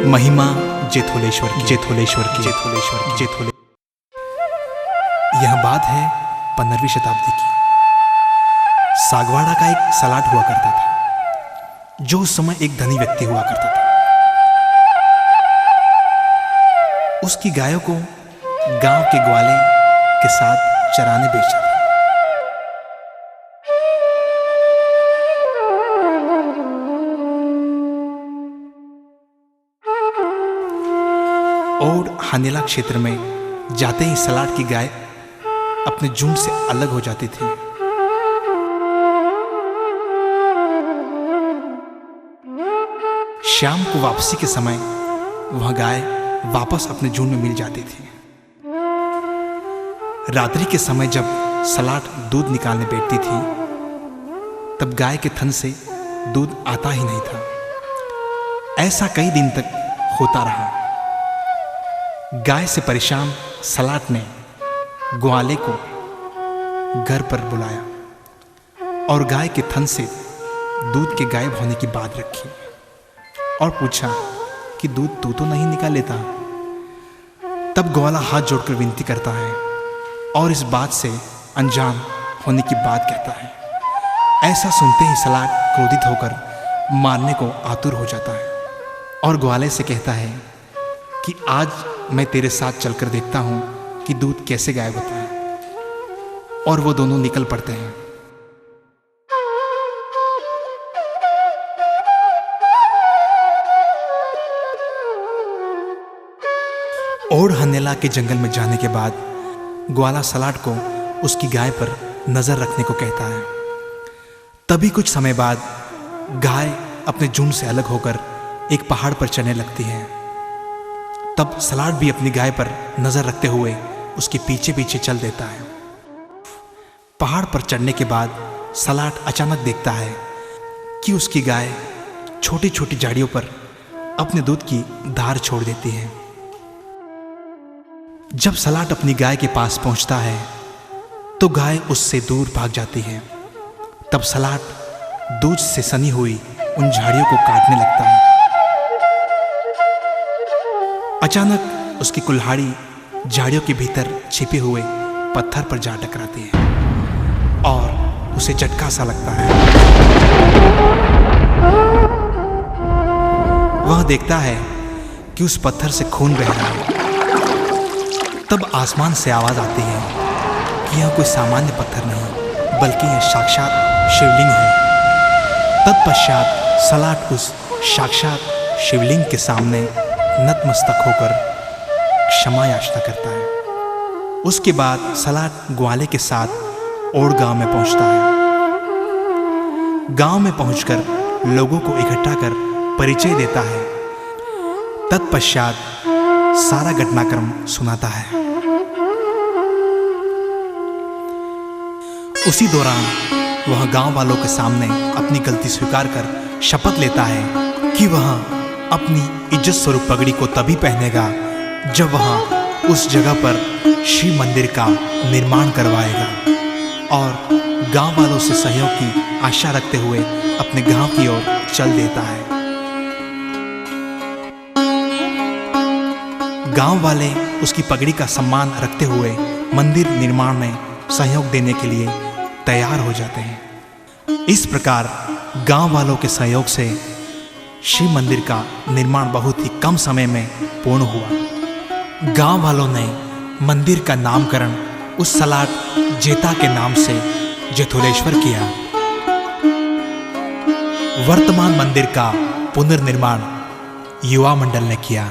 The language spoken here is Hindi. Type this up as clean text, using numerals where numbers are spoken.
महिमा जेथोलेश्वर की। यह बात है 15वीं शताब्दी की। सागवाड़ा का एक सलाट हुआ करता था, जो उस समय एक धनी व्यक्ति हुआ करता था। उसकी गायों को गांव के ग्वाले के साथ चराने भेजा था। और हानेला क्षेत्र में जाते ही सलाट की गाय अपने झुंड से अलग हो जाती थी। शाम को वापसी के समय वह गाय वापस अपने झुंड में मिल जाती थी। रात्रि के समय जब सलाट दूध निकालने बैठती थी, तब गाय के थन से दूध आता ही नहीं था। ऐसा कई दिन तक होता रहा। गाय से परेशान सलाट ने ग्वाले को घर पर बुलाया और गाय के थन से दूध के गायब होने की बात रखी और पूछा कि दूध तू तो नहीं निकाल लेता। तब ग्वाला हाथ जोड़कर विनती करता है और इस बात से अनजान होने की बात कहता है। ऐसा सुनते ही सलाट क्रोधित होकर मारने को आतुर हो जाता है और ग्वाले से कहता है कि आज मैं तेरे साथ चलकर देखता हूं कि दूध कैसे गायब होता है। और वो दोनों निकल पड़ते हैं। और हनेला के जंगल में जाने के बाद ग्वाला सलाट को उसकी गाय पर नजर रखने को कहता है। तभी कुछ समय बाद गाय अपने झुंड से अलग होकर एक पहाड़ पर चढ़ने लगती है। तब सलाट भी अपनी गाय पर नजर रखते हुए उसके पीछे पीछे चल देता है। पहाड़ पर चढ़ने के बाद सलाट अचानक देखता है कि उसकी गाय छोटी छोटी झाड़ियों पर अपने दूध की धार छोड़ देती है। जब सलाट अपनी गाय के पास पहुंचता है तो गाय उससे दूर भाग जाती है। तब सलाट दूध से सनी हुई उन झाड़ियों को काटने लगता है। अचानक उसकी कुल्हाड़ी झाड़ियों के भीतर छिपे हुए पत्थर पर जा टकराती है और उसे झटका सा लगता है। वह देखता है कि उस पत्थर से खून बह रहा है। तब आसमान से आवाज आती है कि यह कोई सामान्य पत्थर नहीं, बल्कि यह साक्षात शिवलिंग है। तत्पश्चात सलाट उस साक्षात शिवलिंग के सामने नतमस्तक होकर क्षमा याचना करता है। उसके बाद सलाट ग्वाले के साथ और गांव में पहुंचता है। गांव में पहुंचकर लोगों को इकट्ठा कर परिचय देता है। तत्पश्चात सारा घटनाक्रम सुनाता है। उसी दौरान वह गांव वालों के सामने अपनी गलती स्वीकार कर शपथ लेता है कि वह अपनी इज्जत स्वरूप पगड़ी को तभी पहनेगा जब वह उस जगह पर शिव मंदिर का निर्माण करवाएगा, और गांव वालों से सहयोग की आशा रखते हुए अपने गांव की ओर चल देता है। गांव वाले उसकी पगड़ी का सम्मान रखते हुए मंदिर निर्माण में सहयोग देने के लिए तैयार हो जाते हैं। इस प्रकार गांव वालों के सहयोग से शिव मंदिर का निर्माण बहुत ही कम समय में पूर्ण हुआ। गांव वालों ने मंदिर का नामकरण उस सलाट जेता के नाम से जेथोलेश्वर किया। वर्तमान मंदिर का पुनर्निर्माण युवा मंडल ने किया।